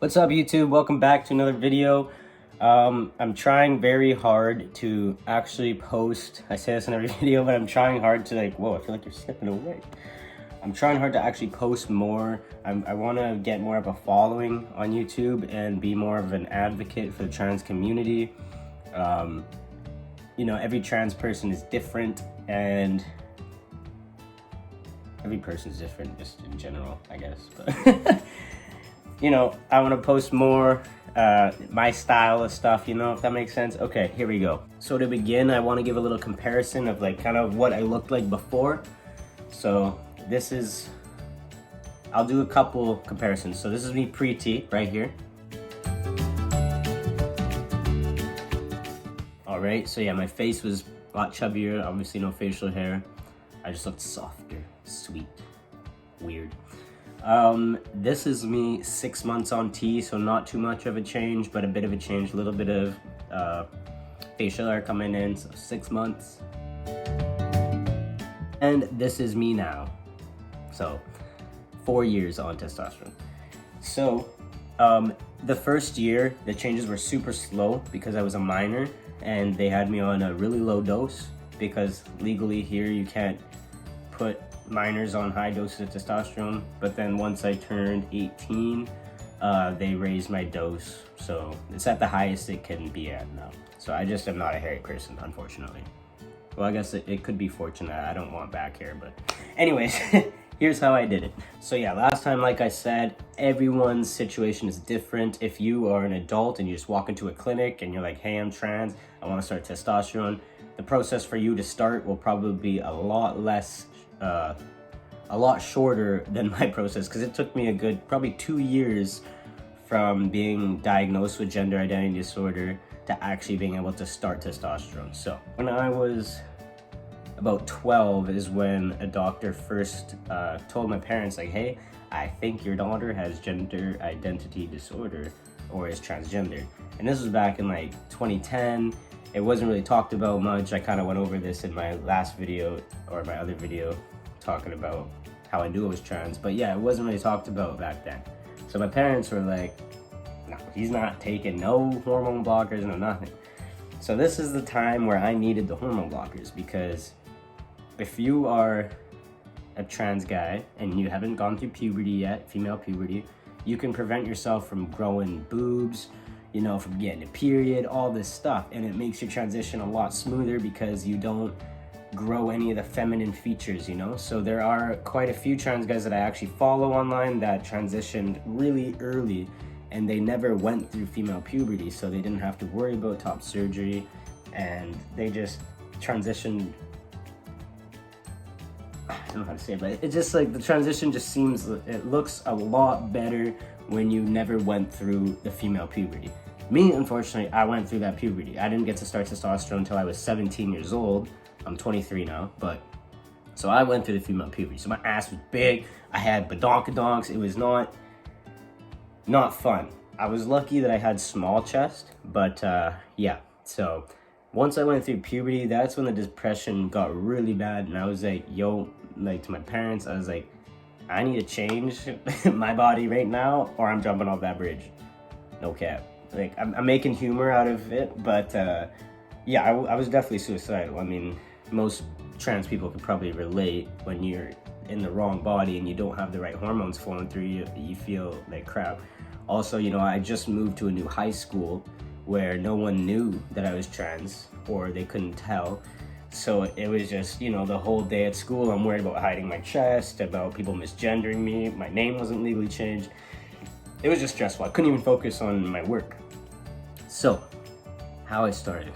What's up, YouTube? Welcome back to another video. I'm trying very hard to actually post. I say this in every video, but I'm trying hard to whoa, I feel like you're slipping away. I'm trying hard to actually post more. I want to get more of a following on YouTube and be more of an advocate for the trans community. You know, every trans person is different, and every person's different just in general, I guess. But you know, I want to post more my style of stuff, you know, if that makes sense. Okay, here we go. So to begin, I want to give a little comparison of kind of what I looked like before. So this is, I'll do a couple comparisons. So this is me pre-T right here. All right, so yeah, my face was a lot chubbier, obviously no facial hair. I just looked softer, sweet, weird. This is me 6 months on T, so not too much of a change, but a bit of a change, a little bit of facial hair coming in, so 6 months. And this is me now, so 4 years on testosterone. So the first year, the changes were super slow because I was a minor, and they had me on a really low dose because legally here you can't put minors on high doses of testosterone. But then once I turned 18, they raised my dose, so it's at the highest it can be at now. So I just am not a hairy person, unfortunately. Well, I guess it could be fortunate. I don't want back hair, but anyways, here's how I did it. So yeah, last time, like I said, everyone's situation is different. If you are an adult and you just walk into a clinic and you're like, hey, I'm trans, I want to start testosterone, the process for you to start will probably be a lot shorter than my process, because it took me a good probably 2 years from being diagnosed with gender identity disorder to actually being able to start testosterone. So when I was about 12 is when a doctor first told my parents, like, hey, I think your daughter has gender identity disorder or is transgender. And this was back in 2010. It wasn't really talked about much. I kind of went over this in my last video, or my other video, talking about how I knew I was trans. But yeah, it wasn't really talked about back then. So my parents were like, no, he's not taking no hormone blockers, no nothing. So this is the time where I needed the hormone blockers, because if you are a trans guy and you haven't gone through puberty yet, female puberty, you can prevent yourself from growing boobs, you know, from getting a period, all this stuff. And it makes your transition a lot smoother because you don't grow any of the feminine features, you know. So there are quite a few trans guys that I actually follow online that transitioned really early, and they never went through female puberty, so they didn't have to worry about top surgery, and they just transitioned. I don't know how to say it, but it's just the transition just seems, it looks a lot better when you never went through the female puberty. Me, unfortunately, I went through that puberty. I didn't get to start testosterone until I was 17 years old. I'm 23 now, but so I went through the female puberty. So my ass was big. I had badonkadonks. It was not fun. I was lucky that I had small chest, but yeah. So once I went through puberty, that's when the depression got really bad, and I was like, yo, to my parents, I was like, I need to change my body right now, or I'm jumping off that bridge. No cap. I'm making humor out of it, but yeah, I was definitely suicidal. I mean, most trans people could probably relate. When you're in the wrong body and you don't have the right hormones flowing through you, you feel like crap. Also, you know, I just moved to a new high school where no one knew that I was trans, or they couldn't tell. So it was just, you know, the whole day at school, I'm worried about hiding my chest, about people misgendering me. My name wasn't legally changed. It was just stressful. I couldn't even focus on my work. So how I started.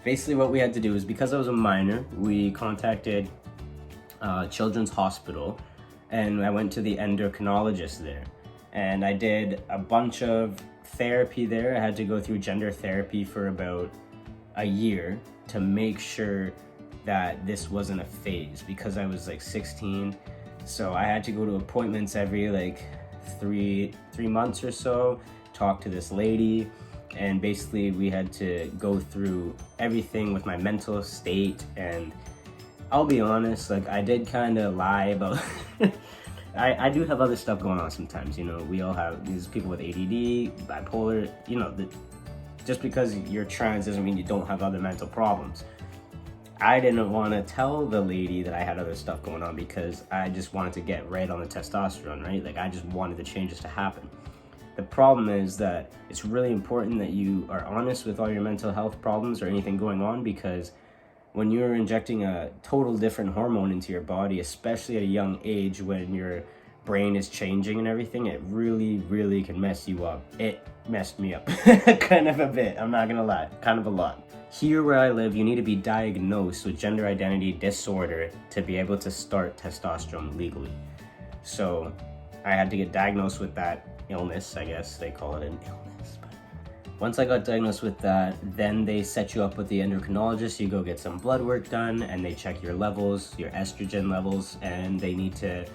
Basically what we had to do is, because I was a minor, we contacted Children's Hospital, and I went to the endocrinologist there. And I did a bunch of therapy there. I had to go through gender therapy for about a year to make sure that this wasn't a phase, because I was 16. So I had to go to appointments every three months or so, talk to this lady, and basically we had to go through everything with my mental state. And I'll be honest, I did kind of lie about I do have other stuff going on sometimes, you know. We all have these people with ADD, bipolar, you know, just because you're trans doesn't mean you don't have other mental problems. I didn't want to tell the lady that I had other stuff going on because I just wanted to get right on the testosterone, right? Like, I just wanted the changes to happen. The problem is that it's really important that you are honest with all your mental health problems or anything going on, because when you're injecting a total different hormone into your body, especially at a young age when your brain is changing and everything, it really, really can mess you up. It messed me up kind of a bit, I'm not gonna lie, kind of a lot. Here where I live, you need to be diagnosed with gender identity disorder to be able to start testosterone legally. So I had to get diagnosed with that illness, I guess they call it an illness. But once I got diagnosed with that, then they set you up with the endocrinologist. You go get some blood work done and they check your levels, your estrogen levels, and they need to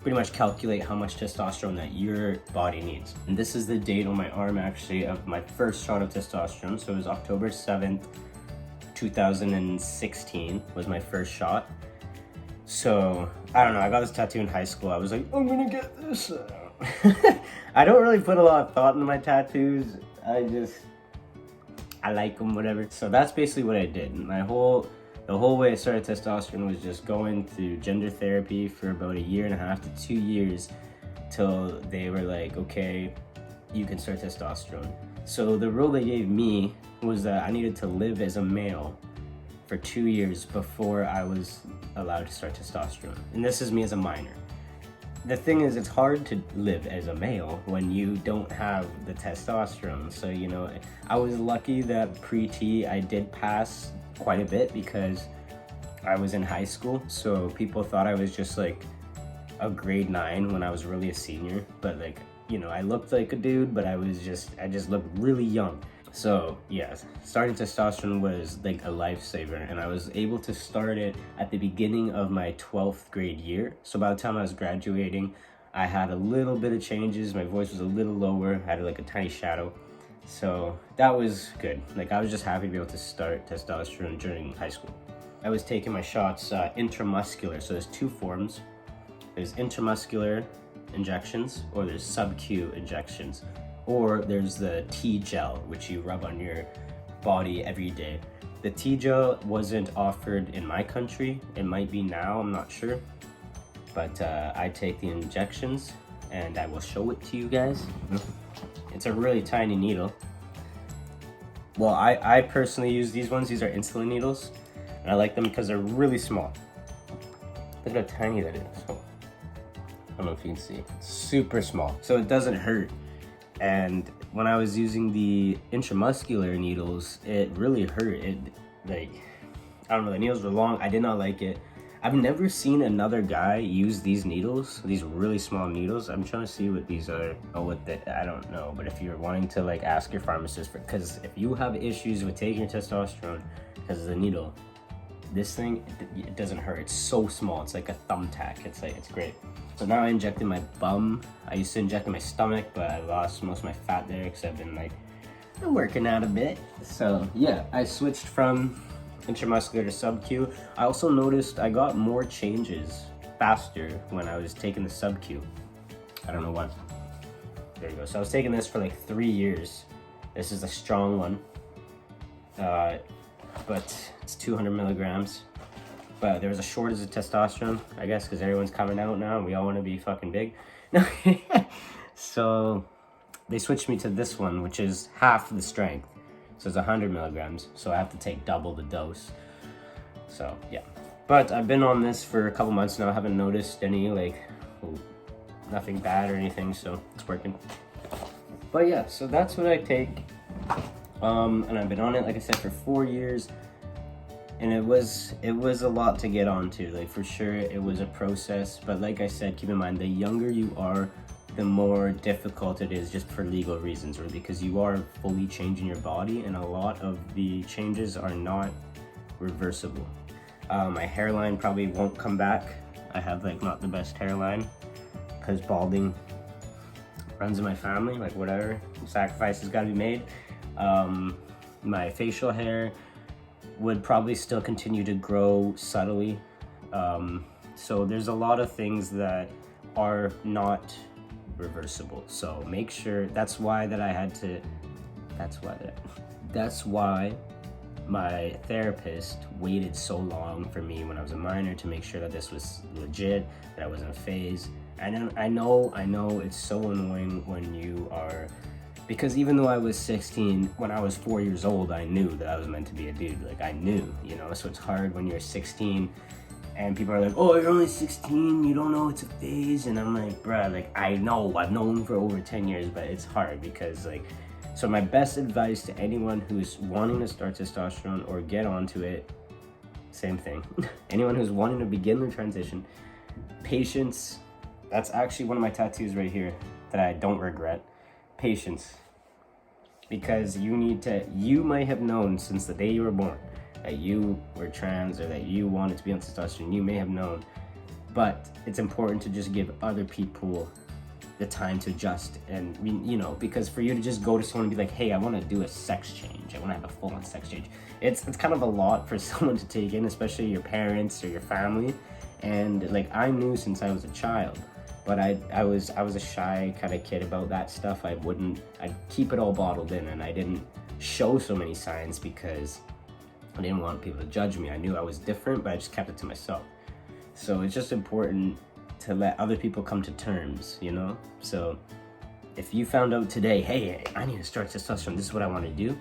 pretty much calculate how much testosterone that your body needs. And this is the date on my arm actually of my first shot of testosterone. So it was October 7th, 2016 was my first shot. So I don't know, I got this tattoo in high school. I was like, I'm gonna get this. I don't really put a lot of thought into my tattoos. I like them, whatever. So that's basically what I did. The whole way I started testosterone was just going through gender therapy for about 1.5 to 2 years till they were like, okay, you can start testosterone. So the rule they gave me was that I needed to live as a male for 2 years before I was allowed to start testosterone. And this is me as a minor. The thing is, it's hard to live as a male when you don't have the testosterone. So, you know, I was lucky that pre-T I did pass quite a bit because I was in high school. So people thought I was just like a grade 9 when I was really a senior. But like, you know, I looked like a dude, but I just looked really young. So yeah, starting testosterone was like a lifesaver, and I was able to start it at the beginning of my 12th grade year. So by the time I was graduating, I had a little bit of changes. My voice was a little lower, had like a tiny shadow. So that was good. Like, I was just happy to be able to start testosterone during high school. I was taking my shots intramuscular. So there's two forms. There's intramuscular injections, or there's sub-Q injections. Or there's the T-gel, which you rub on your body every day. The T-gel wasn't offered in my country. It might be now, I'm not sure. But I take the injections, and I will show it to you guys. It's a really tiny needle. Well, I personally use these ones. These are insulin needles, and I like them because they're really small. Look at how tiny that is. Oh, I don't know if you can see. It's super small, so it doesn't hurt. And when I was using the intramuscular needles, it really hurt. It, like, I don't know, the needles were long. I did not like it. I've never seen another guy use these needles, these really small needles. I'm trying to see what these are. Oh, I don't know. But if you're wanting to like ask your pharmacist, because if you have issues with taking your testosterone because of the needle, this thing, it doesn't hurt. It's so small. It's like a thumbtack. It's great. So now I inject in my bum. I used to inject in my stomach, but I lost most of my fat there because I've been like working out a bit. So yeah, I switched from intramuscular to sub-Q. I also noticed I got more changes faster when I was taking the sub-Q. I don't know what. There you go. So I was taking this for like 3 years. This is a strong one. But it's 200 milligrams. But there was a shortage of testosterone, I guess, because everyone's coming out now and we all want to be fucking big. So they switched me to this one, which is half the strength. So it's 100 milligrams. So I have to take double the dose. So yeah. But I've been on this for a couple months now. I haven't noticed any nothing bad or anything, so it's working. But yeah, so that's what I take. And I've been on it, like I said, for 4 years. And it was a lot to get onto. Like, for sure, it was a process. But like I said, keep in mind, the younger you are, the more difficult it is, just for legal reasons, or because you are fully changing your body, and a lot of the changes are not reversible. My hairline probably won't come back. I have like not the best hairline because balding runs in my family, like whatever, sacrifices gotta be made. My facial hair would probably still continue to grow subtly. So there's a lot of things that are not reversible. So make sure, that's why my therapist waited so long for me when I was a minor to make sure that this was legit, that I wasn't a phase. And I know it's so annoying when you are, because even though I was 16, when I was 4 years old, I knew that I was meant to be a dude. Like, I knew, you know. So it's hard when you're 16 and people are like, oh, you're only 16, you don't know it's a phase. And I'm like, bruh, like, I know, I've known for over 10 years, but it's hard because, like, so my best advice to anyone who's wanting to start testosterone or get onto it, same thing. Anyone who's wanting to begin the transition, patience. That's actually one of my tattoos right here that I don't regret. Patience. Because you might have known since the day you were born that you were trans or that you wanted to be on testosterone. You may have known, but it's important to just give other people the time to adjust. And, you know, because for you to just go to someone and be like, hey, I want to do a sex change, I want to have a full-on sex change, it's kind of a lot for someone to take in, especially your parents or your family. And like, I knew since I was a child, but I was a shy kind of kid about that stuff. I'd keep it all bottled in, and I didn't show so many signs because I didn't want people to judge me. I knew I was different, but I just kept it to myself. So it's just important to let other people come to terms, you know? So if you found out today, hey, I need to start testosterone, this is what I want to do,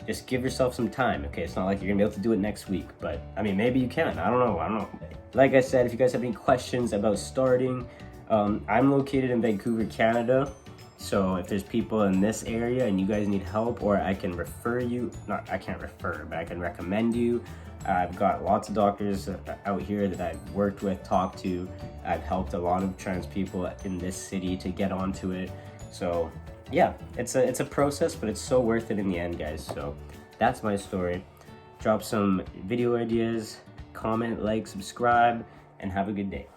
just give yourself some time, okay? It's not like you're gonna be able to do it next week, but I mean, maybe you can, I don't know. Like I said, if you guys have any questions about starting, I'm located in Vancouver, Canada. So if there's people in this area and you guys need help, or I can refer you, I can't refer, but I can recommend you. I've got lots of doctors out here that I've worked with, talked to. I've helped a lot of trans people in this city to get onto it. So yeah, it's a process, but it's so worth it in the end, guys. So that's my story. Drop some video ideas, comment, like, subscribe, and have a good day.